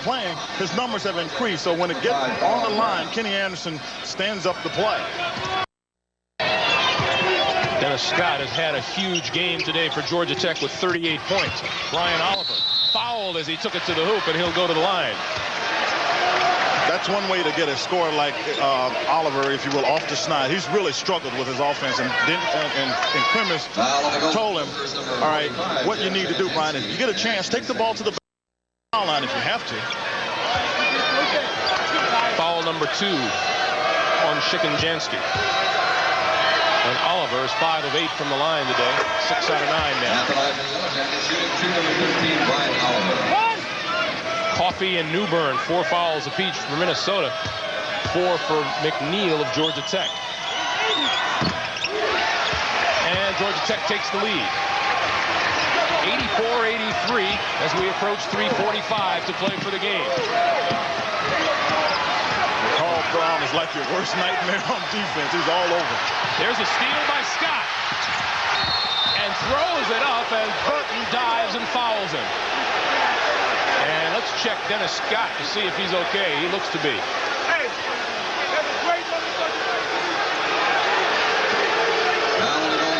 playing, his numbers have increased. So when it gets on the line, Kenny Anderson stands up to play. Dennis Scott has had a huge game today for Georgia Tech with 38 points. Brian Oliver fouled as he took it to the hoop, and he'll go to the line. That's one way to get a score like Oliver, if you will, off the snide. He's really struggled with his offense, and Clemens told him, all right, what you need to do, Brian, is you get a chance, take the ball to the foul line if you have to. Foul number 2 on Shikenjansky. And Oliver is 5 of 8 from the line today, 6 out of 9 now. Coffey and Newbern, 4 fouls apiece for Minnesota, 4 for McNeil of Georgia Tech. And Georgia Tech takes the lead. 84-83 as we approach 3:45 to play for the game. Carl Brown is like your worst nightmare on defense. He's all over. There's a steal by Scott. And throws it up, and Burton dives and fouls him. And let's check Dennis Scott to see if he's okay. He looks to be.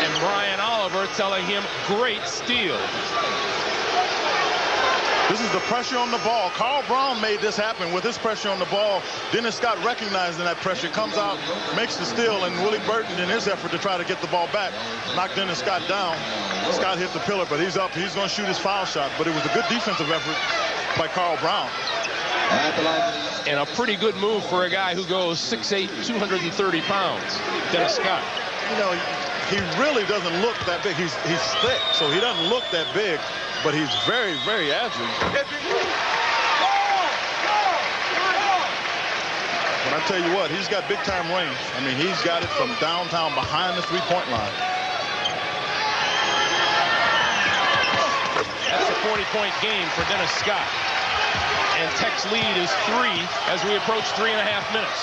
And Brian Oliver telling him, great steal. This is the pressure on the ball. Carl Brown made this happen with his pressure on the ball. Dennis Scott recognizing that pressure, comes out, makes the steal, and Willie Burton, in his effort to try to get the ball back, knocked Dennis Scott down. Scott hit the pillar, but he's up. He's going to shoot his foul shot, but it was a good defensive effort by Carl Brown. And a pretty good move for a guy who goes 6'8", 230 pounds. Dennis Scott. You know, he really doesn't look that big. He's thick, so he doesn't look that big, but he's very, very agile. But I tell you what, he's got big-time range. I mean, he's got it from downtown behind the three-point line. That's a 40-point game for Dennis Scott. And Tech's lead is 3 as we approach 3.5 minutes.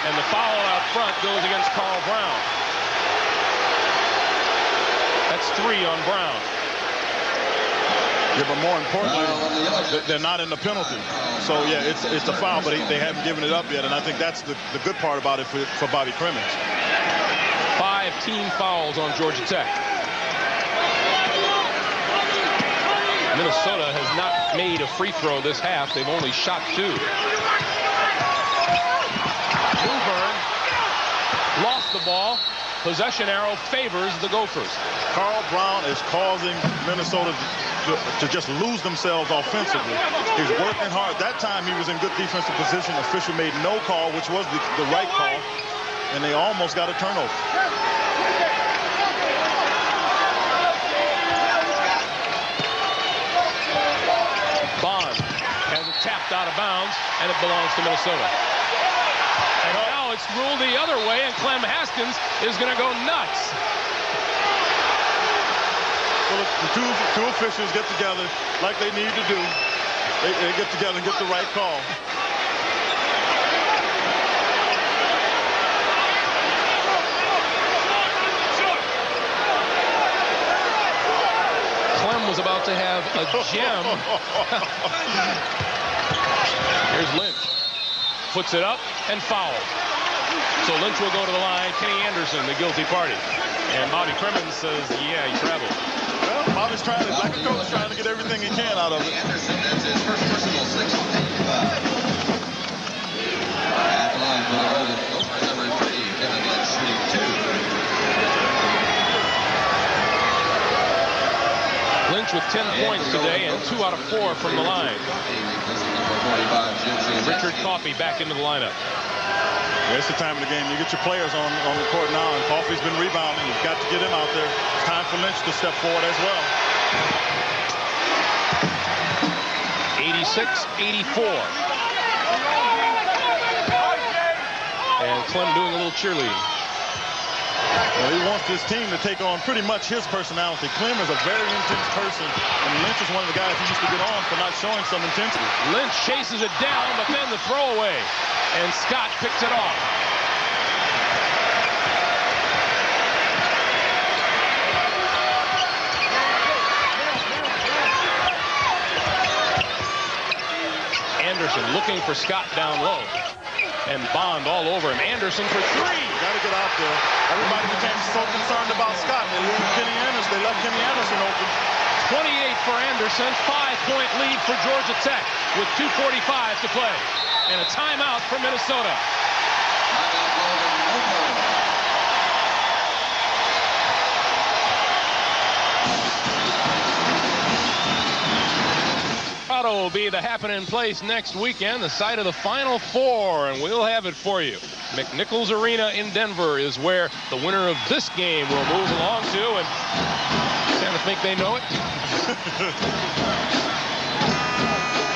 And the foul out front goes against Carl Brown. That's 3 on Brown. Yeah, but more importantly, they're not in the penalty. So, yeah, it's a foul, but they haven't given it up yet. And I think that's the good part about it for Bobby Crimmins. 5 team fouls on Georgia Tech. Minnesota has not made a free throw this half. They've only shot 2. Newbern lost the ball. Possession arrow favors the Gophers. Carl Brown is causing Minnesota to just lose themselves offensively. He's working hard. That time he was in good defensive position. Official made no call, which was the right call, and they almost got a turnover. Bond has it tapped out of bounds, and it belongs to Minnesota. And now it's ruled the other way, and Clem Haskins is going to go nuts. Well, the two officials get together like they need to do. They get together and get the right call. Clem was about to have a gem. Here's Lynch. Puts it up and fouls. So Lynch will go to the line. Kenny Anderson, the guilty party. And Bobby Crimmins says, yeah, he traveled. Well, Bobby's trying to, like a coach, trying to get everything he can out of it. Anderson, that's his first personal 6 on 8. At the line for the Golden Gophers, number 3, Kevin Lynch, shooting 2. Lynch with 10 points today and 2 out of 4 from the line. Richard Coffey back into the lineup. Yeah, it's the time of the game. You get your players on the court now, and Coffey's been rebounding. You've got to get him out there. It's time for Lynch to step forward as well. 86-84. And Clem doing a little cheerleading. Well, he wants this team to take on pretty much his personality. Clem is a very intense person, and Lynch is one of the guys who used to get on for not showing some intensity. Lynch chases it down, but then the throwaway. And Scott picks it off. Anderson looking for Scott down low. And Bond all over him. Anderson for three. Got to get out there. Everybody became so concerned about Scott. They left Kenny Anderson open. 28 for Anderson. 5-point lead for Georgia Tech with 2:45 to play. And a timeout for Minnesota. Colorado will be the happening place next weekend, the site of the Final Four, and we'll have it for you. McNichols Arena in Denver is where the winner of this game will move along to, and kind of think they know it.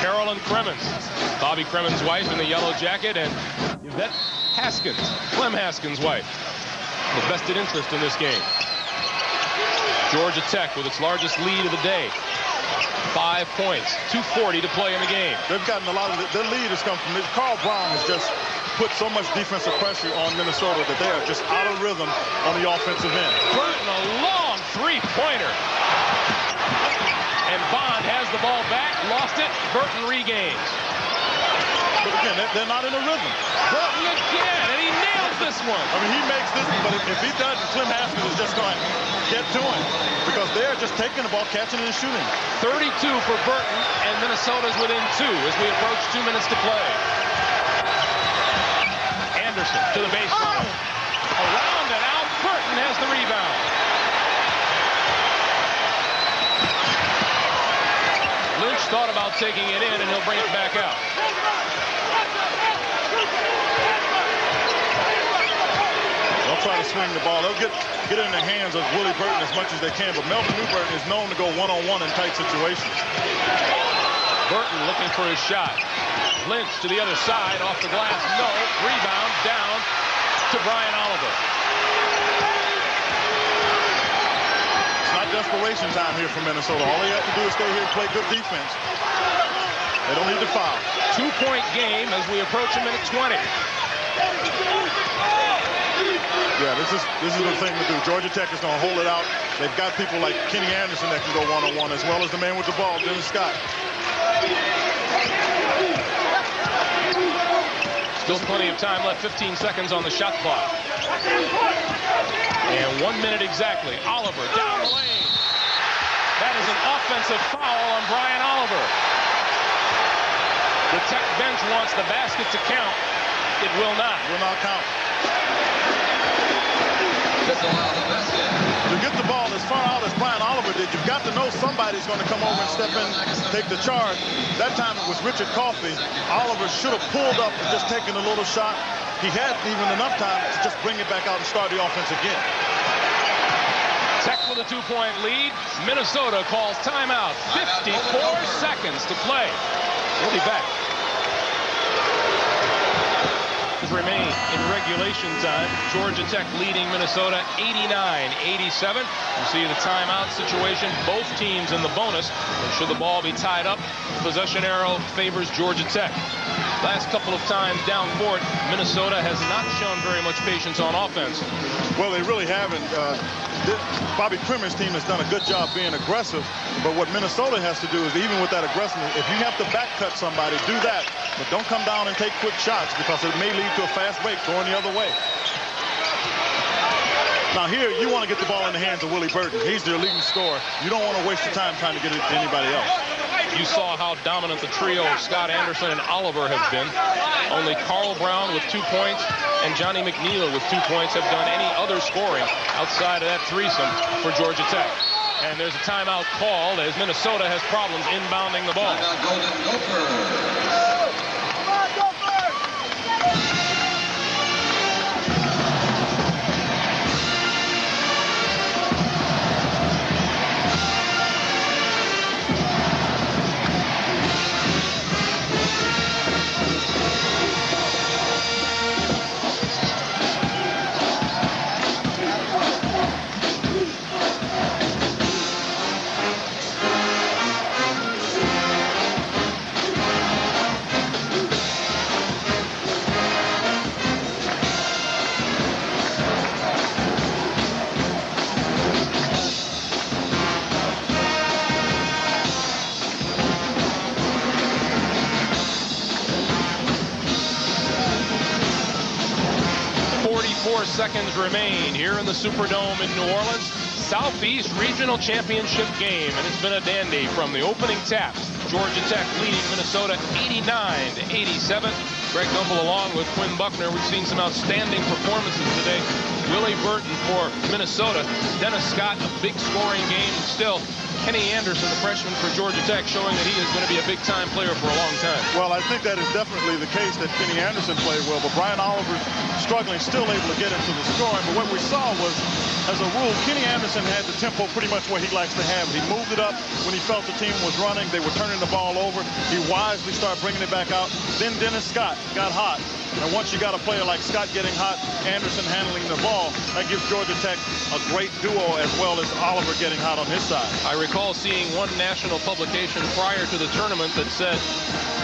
Carolyn Cremens, Bobby Cremens' wife in the yellow jacket, and Yvette Haskins, Clem Haskins' wife, the vested interest in this game. Georgia Tech with its largest lead of the day. 5 points, 2:40 to play in the game. They've gotten a lot of their lead has come from this. Carl Brown has just put so much defensive pressure on Minnesota that they are just out of rhythm on the offensive end. Burton, a long three-pointer. And Bond has the ball back, lost it. Burton regains. But again, they're not in a rhythm. Burton again, and he nails this one. I mean, he makes this, but if he doesn't, Clem Haskins is just going to get to him because they're just taking the ball, catching it, and shooting. 32 for Burton, and Minnesota's within 2 as we approach 2 minutes to play. Anderson to the baseline. Around and out. Burton has the rebound. Lynch thought about taking it in, and he'll bring it back out. They'll try to swing the ball. They'll get it in the hands of Willie Burton as much as they can, but Melvin Newburton is known to go one-on-one in tight situations. Burton looking for his shot. Lynch to the other side, off the glass, no. Rebound down to Brian Oliver. It's not desperation time here for Minnesota. All they have to do is stay here and play good defense. They don't need to foul. 2-point game as we approach a minute 20. Yeah, this is the thing to do. Georgia Tech is going to hold it out. They've got people like Kenny Anderson that can go one-on-one, as well as the man with the ball, Dennis Scott. Still plenty of time left, 15 seconds on the shot clock. And 1 minute exactly. Oliver down the lane. That is an offensive foul on Brian Oliver. The Tech bench wants the basket to count. It will not. Will not count. Disallow the basket. To get the ball as far out as Brian Oliver did, you've got to know somebody's going to come over and step in, take the charge. That time it was Richard Coffey. Oliver should have pulled up and just taken a little shot. He had even enough time to just bring it back out and start the offense again. Tech with a 2-point lead. Minnesota calls timeout. 54 seconds to play. We'll be back. Remain in regulation time. Georgia Tech leading Minnesota 89-87. You see the timeout situation. Both teams in the bonus. And should the ball be tied up, possession arrow favors Georgia Tech. Last couple of times down court, Minnesota has not shown very much patience on offense. Well, they really haven't. Bobby Primer's team has done a good job being aggressive, but what Minnesota has to do is, even with that aggression, if you have to back cut somebody, do that, but don't come down and take quick shots because it may lead to a fast break going the other way. Now here, you want to get the ball in the hands of Willie Burton. He's their leading scorer. You don't want to waste your time trying to get it to anybody else. You saw how dominant the trio of Scott Anderson and Oliver have been. Only Carl Brown with 2 points and Johnny McNeil with 2 points have done any other scoring outside of that threesome for Georgia Tech. And there's a timeout called as Minnesota has problems inbounding the ball. Golden Gophers. seconds remain here in the Superdome in New Orleans. Southeast Regional Championship game, and it's been a dandy from the opening taps. Georgia Tech leading Minnesota 89-87. Greg Gumbel along with Quinn Buckner. We've seen some outstanding performances today. Willie Burton for Minnesota. Dennis Scott, a big scoring game still. Kenny Anderson, the freshman for Georgia Tech, showing that he is going to be a big-time player for a long time. Well, I think that is definitely the case that Kenny Anderson played well, but Brian Oliver struggling, still able to get into the scoring. But what we saw was, as a rule, Kenny Anderson had the tempo pretty much where he likes to have it. He moved it up when he felt the team was running. They were turning the ball over. He wisely started bringing it back out. Then Dennis Scott got hot. And once you got a player like Scott getting hot, Anderson handling the ball, that gives Georgia Tech a great duo, as well as Oliver getting hot on his side. I recall seeing one national publication prior to the tournament that said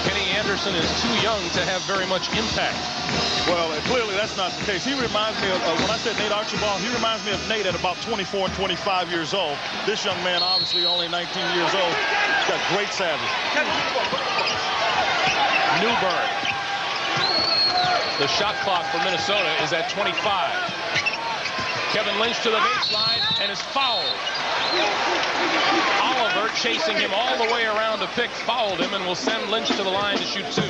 Kenny Anderson is too young to have very much impact. Well, clearly that's not the case. He reminds me of, when I said Nate Archibald, he reminds me of Nate at about 24, 25 years old. This young man, obviously only 19 years old, got great savvy. Newburn. The shot clock for Minnesota is at 25. Kevin Lynch to the baseline and is fouled. Oliver, chasing him all the way around to pick, fouled him and will send Lynch to the line to shoot two.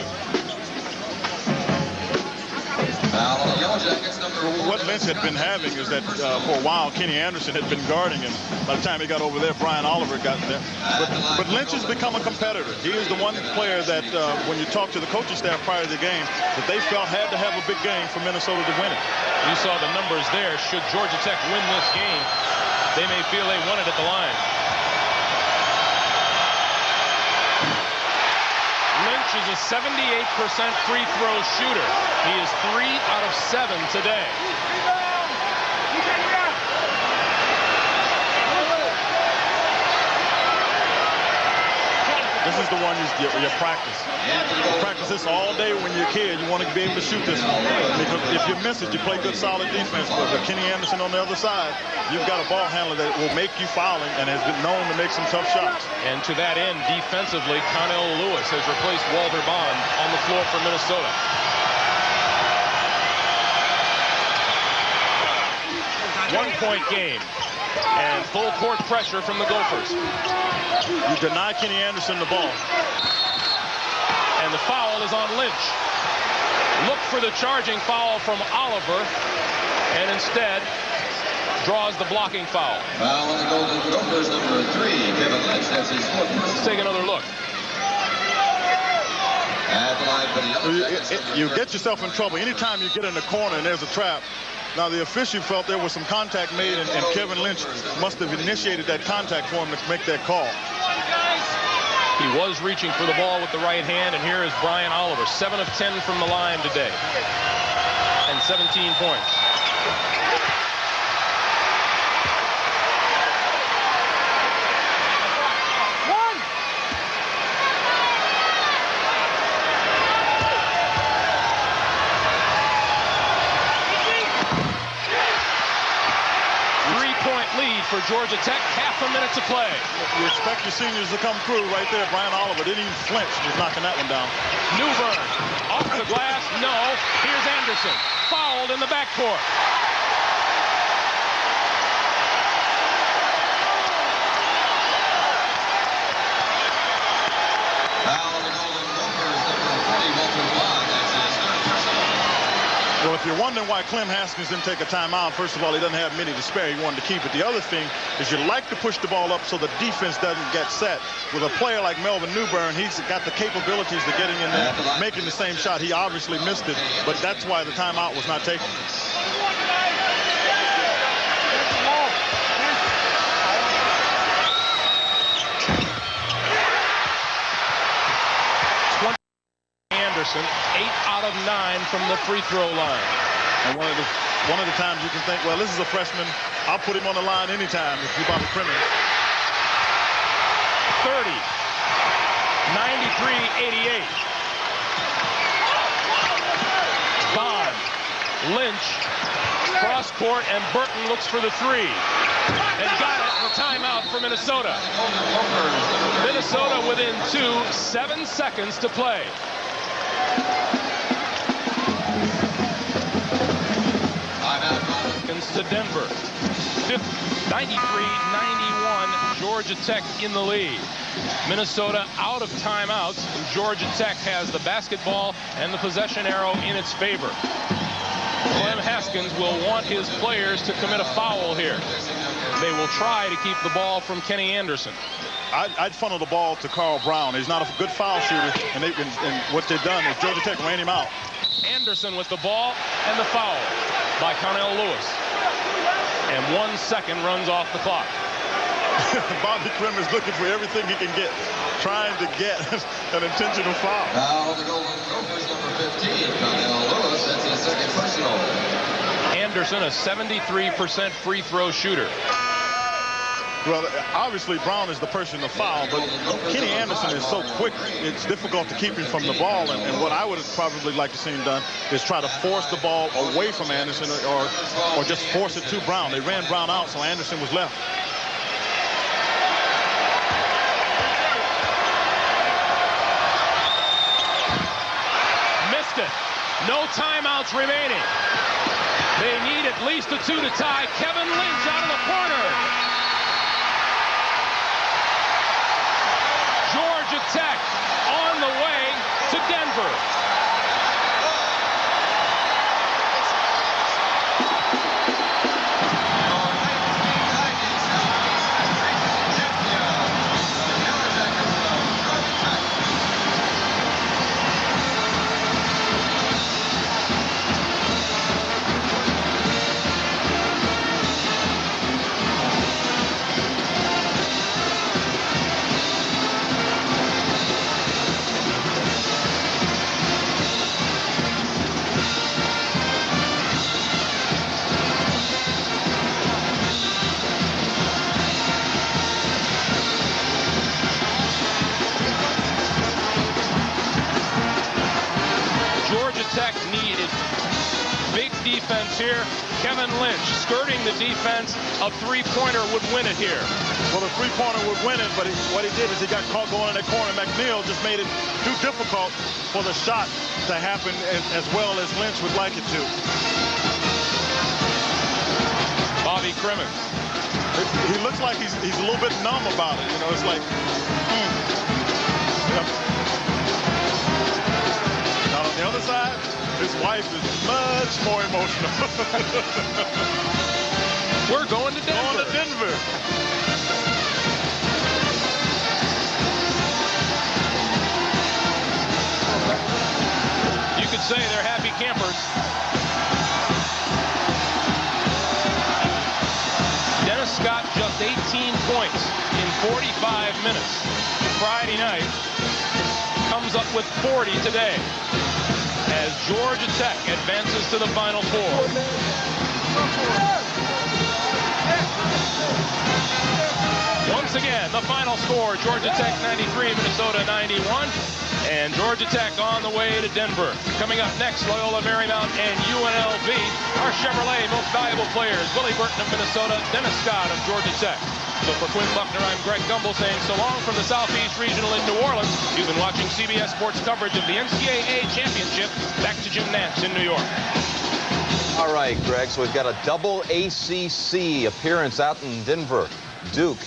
What Lynch had been having is that for a while Kenny Anderson had been guarding him. By the time he got over there, Brian Oliver got there. But Lynch has become a competitor. He is the one player that when you talk to the coaching staff prior to the game, that they felt had to have a big game for Minnesota to win it. You saw the numbers there. Should Georgia Tech win this game, they may feel they won it at the line. Lynch is a 78% free throw shooter. He is 3 out of 7 today. This is the one you practice. You practice this all day when you're a kid. You want to be able to shoot this one. Because if you miss it, you play good, solid defense. But with Kenny Anderson on the other side, you've got a ball handler that will make you fouling and has been known to make some tough shots. And to that end, defensively, Connell Lewis has replaced Walter Bond on the floor for Minnesota. One-point game. And full court pressure from the Gophers. You deny Kenny Anderson the ball. And the foul is on Lynch. Look for the charging foul from Oliver, and instead draws the blocking foul. Foul on the Golden Gophers, number 3, Kevin Lynch. That's his fourth. Let's take another look. At the line for the You get yourself in trouble anytime you get in the corner and there's a trap. Now, the official felt there was some contact made, and Kevin Lynch must have initiated that contact for him to make that call. He was reaching for the ball with the right hand, and here is Brian Oliver, 7 of 10 from the line today, and 17 points. For Georgia Tech, half a minute to play. You expect your seniors to come through right there. Brian Oliver didn't even flinch. He's knocking that one down. Newburn off the glass. No. Here's Anderson. Fouled in the backcourt. Foul on the Golden Gophers, number 40, Walter Bond. That's his third personal. Well, if you're wondering why Clem Haskins didn't take a timeout, first of all, he doesn't have many to spare. He wanted to keep it. The other thing is you like to push the ball up so the defense doesn't get set. With a player like Melvin Newburn, he's got the capabilities of getting in there, making the same shot. He obviously missed it, but that's why the timeout was not taken. Anderson, 8 out of 9 from the free throw line. And one of the times you can think, well, this is a freshman. I'll put him on the line anytime if you're about to print him. 30, 93-88. Bond, Lynch, cross court, and Burton looks for the three. And got it. A timeout for Minnesota. Minnesota within 2, 7 seconds to play. Timeout. Haskins to Denver. 93-91, Georgia Tech in the lead. Minnesota out of timeouts. Georgia Tech has the basketball and the possession arrow in its favor. Clem Haskins will want his players to commit a foul here. They will try to keep the ball from Kenny Anderson. I'd funnel the ball to Carl Brown. He's not a good foul shooter, and what they've done is Georgia Tech ran him out. Anderson with the ball and the foul by Connell Lewis. And 1 second runs off the clock. Bobby Krim is looking for everything he can get, trying to get an intentional foul. Now the Gophers, number 15, Connell Lewis. That's his second personal. Anderson, a 73% free throw shooter. Well, obviously Brown is the person to foul, but Kenny Anderson is so quick, it's difficult to keep him from the ball. And what I would have probably liked to see him done is try to force the ball away from Anderson or just force it to Brown. They ran Brown out, so Anderson was left. Missed it. No timeouts remaining. They need at least a 2 to tie. Kevin Lynch out of the corner. Georgia Tech on the way to Denver. Defense here. Kevin Lynch skirting the defense. A three-pointer would win it here. Well, the three-pointer would win it, but what he did is he got caught going in that corner. McNeil just made it too difficult for the shot to happen as well as Lynch would like it to. Bobby Crimmins. He looks like he's a little bit numb about it. You know, it's like, Yep. Now on the other side, his wife is much more emotional. We're going to Denver. Going to Denver. You could say they're happy campers. Dennis Scott just 18 points in 45 minutes Friday night. Comes up with 40 today as Georgia Tech advances to the Final Four. Once again, the final score, Georgia Tech 93, Minnesota 91. And Georgia Tech on the way to Denver. Coming up next, Loyola, Marymount, and UNLV. Our Chevrolet most valuable players, Willie Burton of Minnesota, Dennis Scott of Georgia Tech. So for Quinn Buckner, I'm Greg Gumbel saying so long from the Southeast Regional in New Orleans. You've been watching CBS Sports coverage of the NCAA Championship. Back to Jim Nantz in New York. All right, Greg, so we've got a double ACC appearance out in Denver. Duke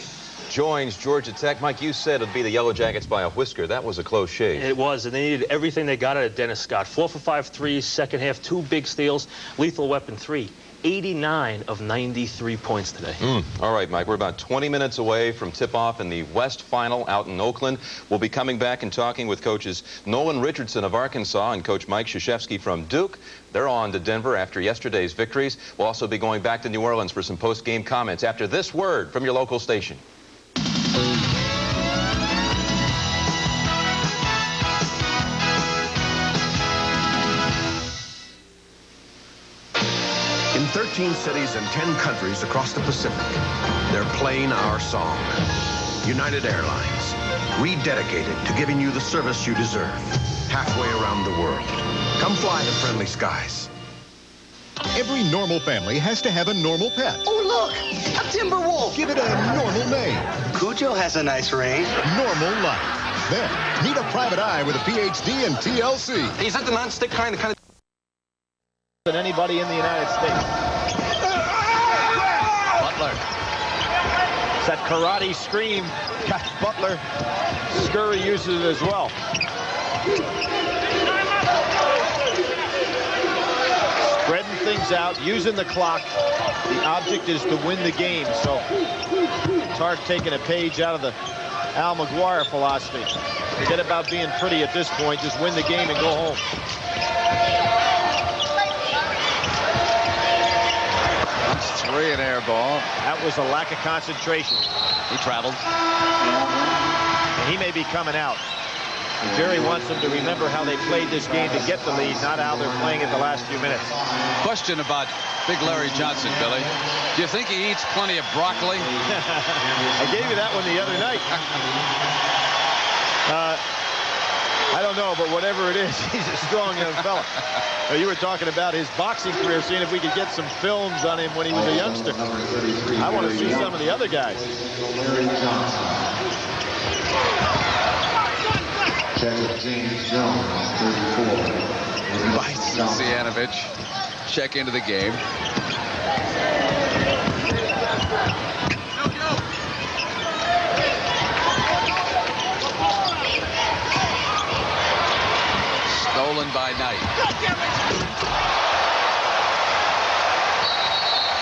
joins Georgia Tech. Mike, you said it'd be the Yellow Jackets by a whisker. That was a close shave. It was, and they needed everything they got out of Dennis Scott. 4 for 5 threes, second half, 2 big steals, lethal weapon 3. 89 of 93 points today. All right, Mike, we're about 20 minutes away from tip-off in the West Final out in Oakland. We'll be coming back and talking with coaches Nolan Richardson of Arkansas and Coach Mike Krzyzewski from Duke. They're on to Denver after yesterday's victories. We'll also be going back to New Orleans for some post-game comments after this word from your local station. In 13 cities and 10 countries across the Pacific, they're playing our song. United Airlines, rededicated to giving you the service you deserve, halfway around the world. Come fly the friendly skies. Every normal family has to have a normal pet. Oh, look, a timber wolf. Give it a normal name. Cujo has a nice range. Normal life. Then, meet a private eye with a PhD in TLC. Is that the non-stick kind? Than anybody in the United States. Butler. It's that karate scream. Got Butler. Scurry uses it as well. Spreading things out, using the clock. The object is to win the game. So Tark taking a page out of the Al McGuire philosophy. Forget about being pretty at this point. Just win the game and go home. That's 3 an air ball. That was a lack of concentration. He traveled. And he may be coming out. Jerry wants them to remember how they played this game to get the lead, not how they're playing it the last few minutes. Question about Big Larry Johnson, Billy. Do you think he eats plenty of broccoli? I gave you that one the other night. I don't know, but whatever it is, he's a strong young fella. You were talking about his boxing career, seeing if we could get some films on him when he was a youngster. I want to see some of the other guys. James Jones, 34. Bison Cianovich check into the game. Stolen by Knight.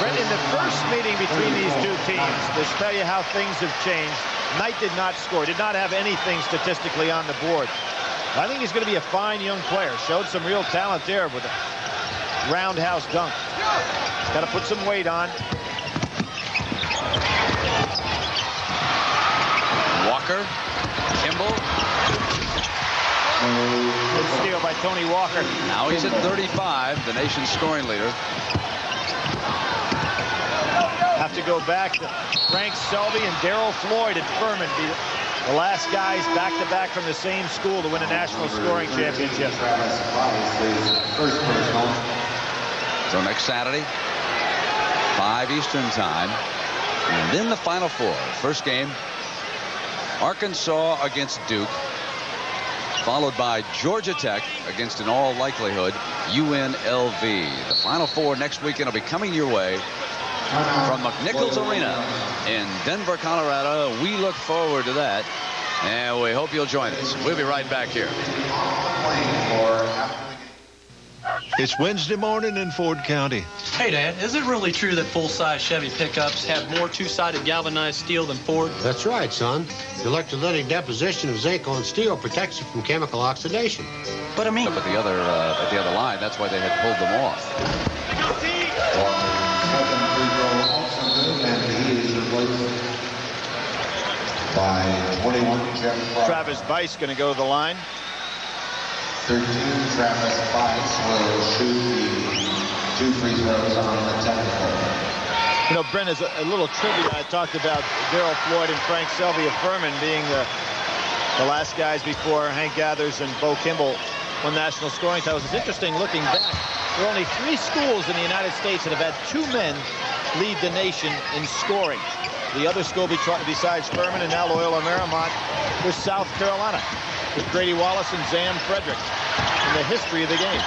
Brent, in the first meeting between these two teams, this tell you how things have changed. Knight did not score, did not have anything statistically on the board. I think he's going to be a fine young player. Showed some real talent there with a roundhouse dunk. Got to put some weight on. Walker, Kimball. Good steal by Tony Walker. Now he's at 35, the nation's scoring leader. Have to go back to Frank Selby and Darrell Floyd at Furman. The last guys back-to-back from the same school to win a national scoring championship. So next Saturday, 5 Eastern time. And then the Final Four. First game, Arkansas against Duke. Followed by Georgia Tech against, in all likelihood, UNLV. The Final Four next weekend will be coming your way from McNichols Arena in Denver, Colorado. We look forward to that, and we hope you'll join us. We'll be right back here. It's Wednesday morning in Ford County. Hey, Dad, is it really true that full-size Chevy pickups have more two-sided galvanized steel than Ford? That's right, son. The electrolytic deposition of zinc on steel protects it from chemical oxidation. But I mean... Up at the other line, that's why they had pulled them off. And he is replaced by 21, Jeff Fry. Travis Bice going to go to the line. 13, Travis Bice will shoot the 2 free throws on the technical. You know, Brent, as a little trivia, I talked about Darrell Floyd and Frank Selby of Furman being the last guys before Hank Gathers and Bo Kimball won national scoring titles. It's interesting looking back. There are only 3 schools in the United States that have had 2 men lead the nation in scoring. The other school besides Furman and now Loyola Marymount was South Carolina with Grady Wallace and Zam Frederick in the history of the game.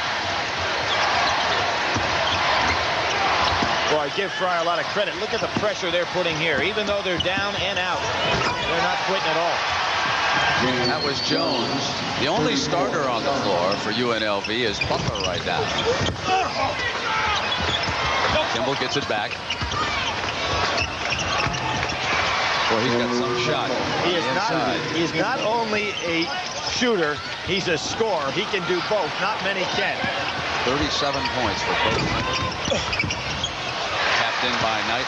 Boy, I give Fry a lot of credit. Look at the pressure they're putting here. Even though they're down and out, they're not quitting at all. That was Jones. The only starter on the floor for UNLV is Butler right now. Kimball gets it back. Boy, he's got some shot. He is not only a shooter, he's a scorer. He can do both. Not many can. 37 points for both. Tapped in by Knight.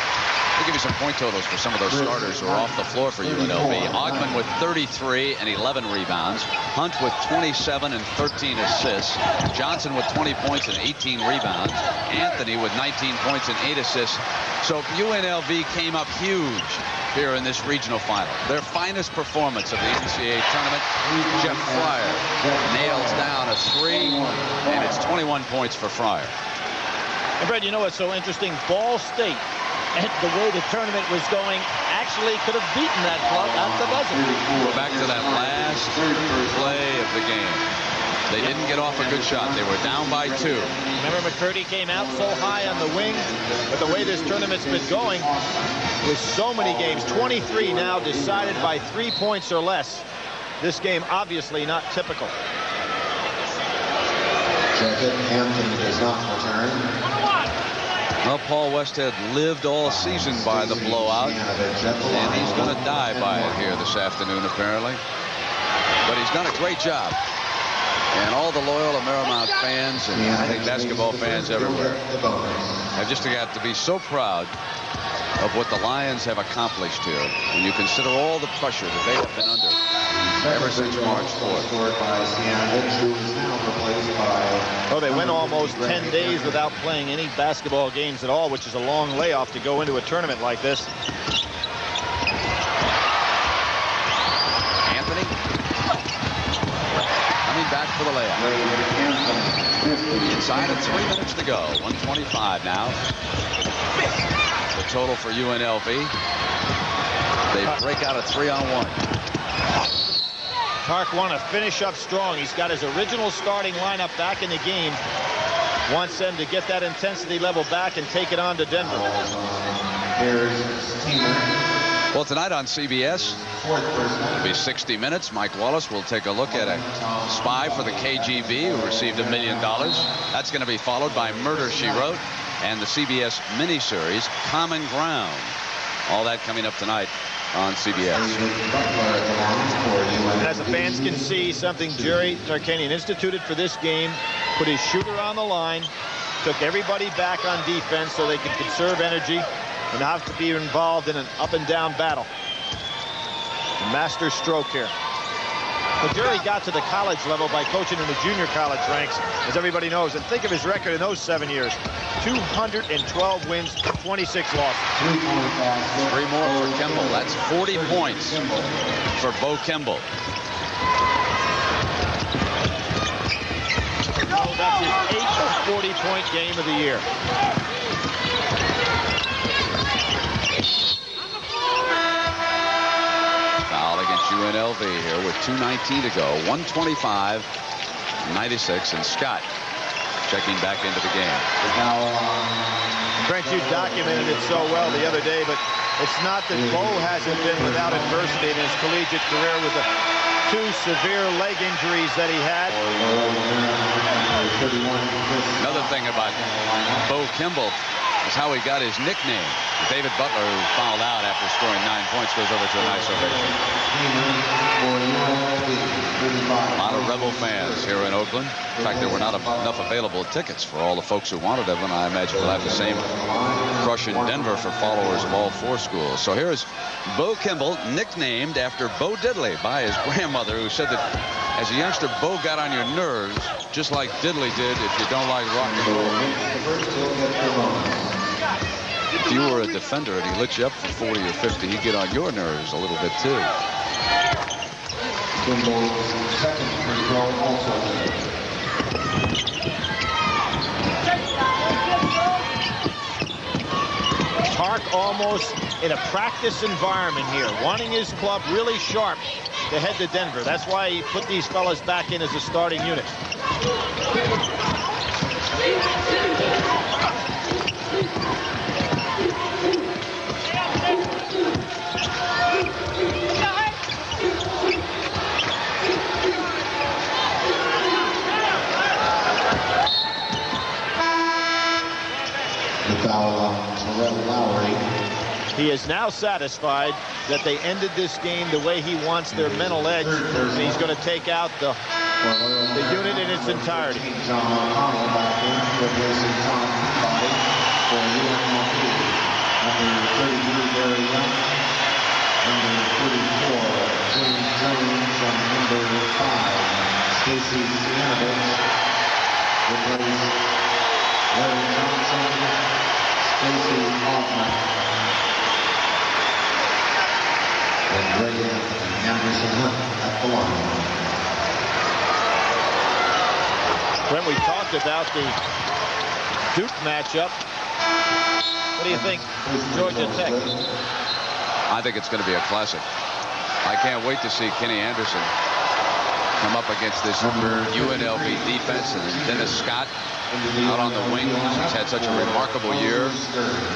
We'll give you some point totals for some of those starters who are off the floor for UNLV. Ogman with 33 and 11 rebounds. Hunt with 27 and 13 assists. Johnson with 20 points and 18 rebounds. Anthony with 19 points and 8 assists. So UNLV came up huge here in this regional final. Their finest performance of the NCAA tournament. Jeff Fryer nails down a 3, and it's 21 points for Fryer. And Brad, you know what's so interesting? Ball State, and the way the tournament was going, actually could have beaten that club at the buzzer. Go back to that last play of the game. They didn't get off a good shot. They were down by 2. Remember, McCurdy came out so high on the wing, but the way this tournament's been going, with so many games, 23 now decided by 3 points or less. This game obviously not typical. Jacket Hampton does not return. Well, Paul Westhead lived all season by the blowout, and he's going to die by it here this afternoon, apparently. But he's done a great job. And all the Loyola Marymount fans, and I think basketball fans everywhere, have just got to be so proud of what the Lions have accomplished here when you consider all the pressure that they have been under ever since March 4th. Well, they went almost 10 days without playing any basketball games at all, which is a long layoff to go into a tournament like this. Anthony coming back for the layup. Inside of 3 minutes to go. 1:25 now. The total for UNLV. They break out a 3-on-1. Tark want to finish up strong. He's got his original starting lineup back in the game. Wants them to get that intensity level back and take it on to Denver. Well, tonight on CBS, it'll be 60 Minutes. Mike Wallace will take a look at a spy for the KGB who received $1 million. That's going to be followed by Murder, She Wrote and the CBS miniseries Common Ground. All that coming up tonight on CBS. And as the fans can see, something Jerry Tarkanian instituted for this game, put his shooter on the line, took everybody back on defense so they could conserve energy and not have to be involved in an up and down battle. A master stroke here. But Jerry got to the college level by coaching in the junior college ranks, as everybody knows. And think of his record in those 7 years. 212 wins, 26 losses. 3 more for Kimball. That's 40 points for Bo Kimball. Oh, that's his 8th 40-point game of the year. Foul against UNLV here with 2:19 to go. 125-96, and Scott checking back into the game. Brent, you documented it so well the other day, but it's not that Bo hasn't been without adversity in his collegiate career with the 2 severe leg injuries that he had. Another thing about Bo Kimball is how he got his nickname. David Butler, who fouled out after scoring 9 points, goes over to a nice ovation. A lot of Rebel fans here in Oakland. In fact, there were not enough available tickets for all the folks who wanted them, and I imagine we'll have the same crush in Denver for followers of all 4 schools. So here's Bo Kimball, nicknamed after Bo Diddley by his grandmother, who said that as a youngster, Bo got on your nerves, just like Diddley did if you don't like rock and roll. If you were a defender and he lit you up for 40 or 50, he'd get on your nerves a little bit too. Tark almost in a practice environment here, wanting his club really sharp to head to Denver. That's why he put these fellas back in as a starting unit. He is now satisfied that they ended this game the way he wants their mental edge, and he's going to take out the unit in its entirety. When we talked about the Duke matchup, what do you think, Georgia Tech? I think it's going to be a classic. I can't wait to see Kenny Anderson come up against this UNLV defense, and Dennis Scott out on the wings. He's had such a remarkable year.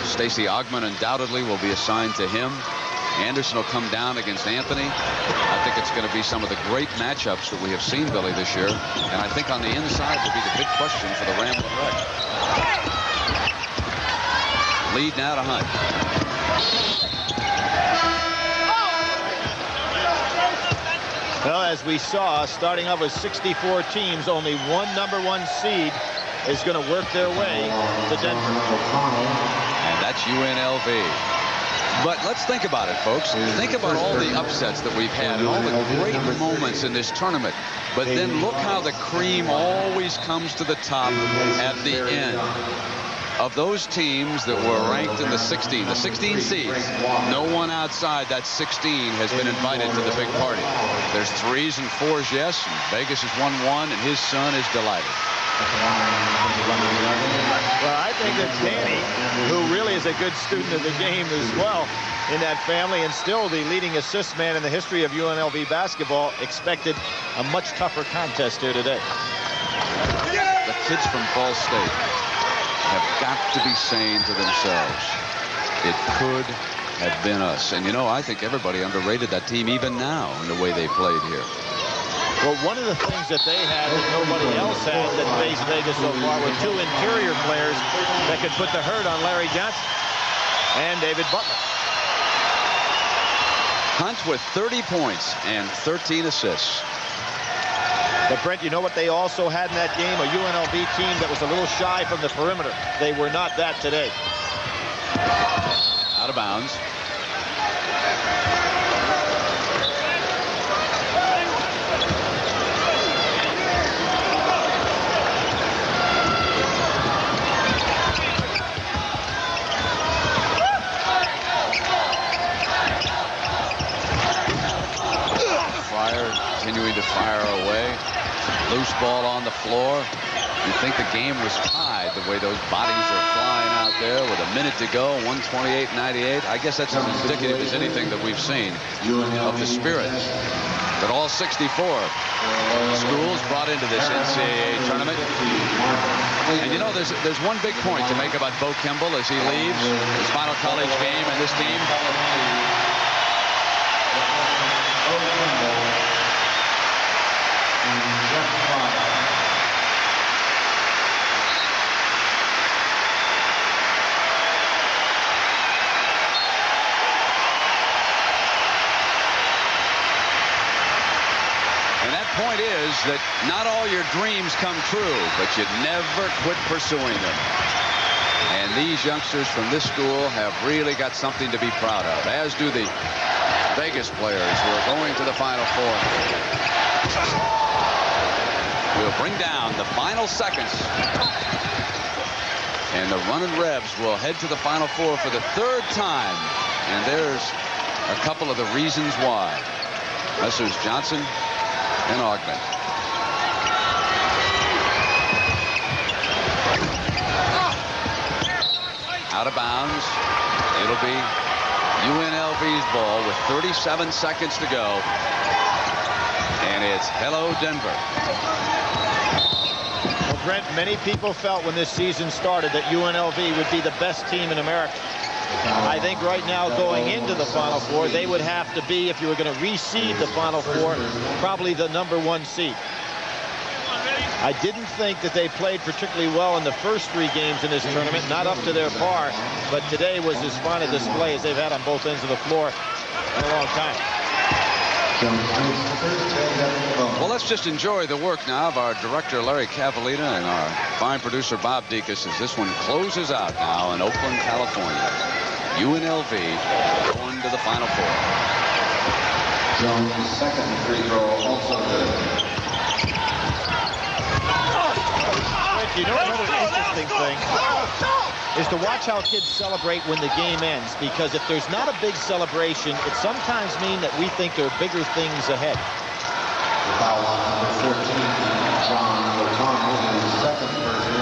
Stacey Ogman undoubtedly will be assigned to him. Anderson will come down against Anthony. I think it's going to be some of the great matchups that we have seen, Billy, this year. And I think on the inside will be the big question for the Ramblin' Wreck. Lead now to Hunt. Well, as we saw, starting off with 64 teams, only one #1 seed is going to work their way to Denver. And that's UNLV. But let's think about it, folks. Think about all the upsets that we've had and all the great moments in this tournament. But then look how the cream always comes to the top at the end. Of those teams that were ranked in the 16 seeds, no one outside that 16 has been invited to the big party. There's 3s and 4s, yes. And Vegas has won 1, and his son is delighted. Well, I think that Danny, who really is a good student of the game as well in that family, and still the leading assist man in the history of UNLV basketball, expected a much tougher contest here today. The kids from Ball State have got to be saying to themselves, it could have been us. And, you know, I think everybody underrated that team even now in the way they played here. Well, one of the things that they had that nobody else had that faced Vegas so far were 2 interior players that could put the hurt on Larry Johnson and David Butler. Hunt with 30 points and 13 assists. But, Brent, you know what they also had in that game? A UNLV team that was a little shy from the perimeter. They were not that today. Out of bounds. Continuing to fire away. Loose ball on the floor. You think the game was tied the way those bodies are flying out there with a minute to go, 128-98. I guess that's as indicative as anything that we've seen of the spirit that all 64 schools brought into this NCAA tournament. And you know, there's one big point to make about Bo Kimball as he leaves his final college game and this team. Point is that not all your dreams come true, but you never quit pursuing them. And these youngsters from this school have really got something to be proud of, as do the Vegas players who are going to the Final Four. We'll bring down the final seconds. And the Runnin' Rebs will head to the Final Four for the 3rd time. And there's a couple of the reasons why. Messrs. Johnson and Ogman. Out of bounds. It'll be UNLV's ball with 37 seconds to go. And it's hello, Denver. Well, Brent, many people felt when this season started that UNLV would be the best team in America. I think right now going into the Final Four, they would have to be, if you were going to reseed the Final Four, probably the #1 seed. I didn't think that they played particularly well in the first 3 games in this tournament, not up to their par, but today was as fine a display as they've had on both ends of the floor in a long time. Well, let's just enjoy the work now of our director, Larry Cavallina, and our fine producer, Bob Dekas, as this one closes out now in Oakland, California. UNLV going to the Final Four. Jones' second free throw also good. You know, another interesting thing is to watch how kids celebrate when the game ends, because if there's not a big celebration, it sometimes means that we think there are bigger things ahead. Foul on number 14, John O'Connell, his second personal.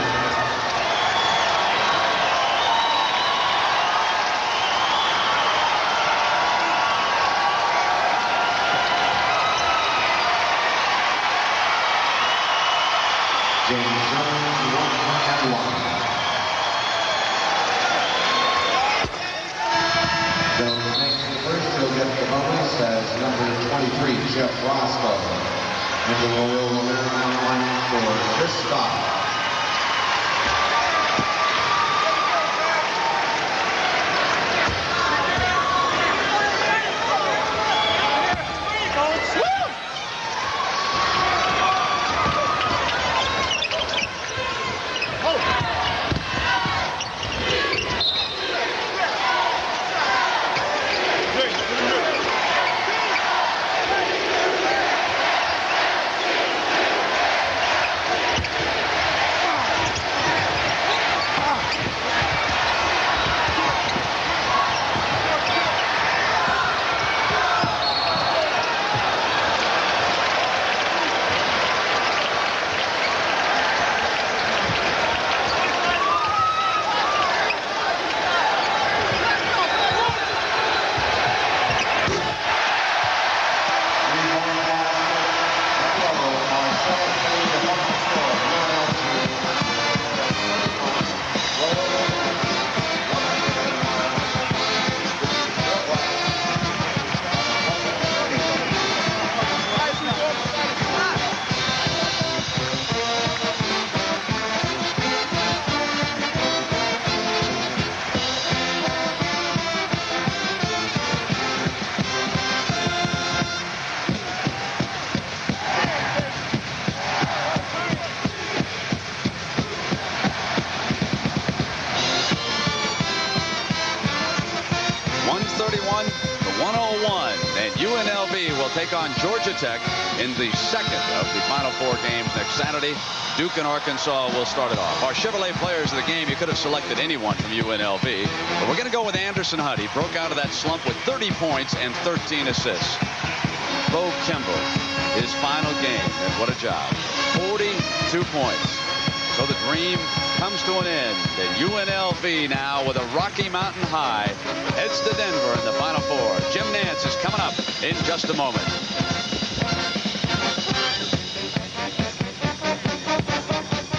So next to first, he'll get the bonus as number 23, Jeff Roscoe. And the Loyola Marymount line for Chris Scott. UNLV will take on Georgia Tech in the second of the Final Four games next Saturday. Duke and Arkansas will start it off. Our Chevrolet players of the game, you could have selected anyone from UNLV, but we're going to go with Anderson Hunt. He broke out of that slump with 30 points and 13 assists. Bo Kimball, his final game, and what a job. 42 points. So the dream comes to an end. And UNLV now with a Rocky Mountain high heads to Denver in the Final Four. Jim Nance is coming up in just a moment.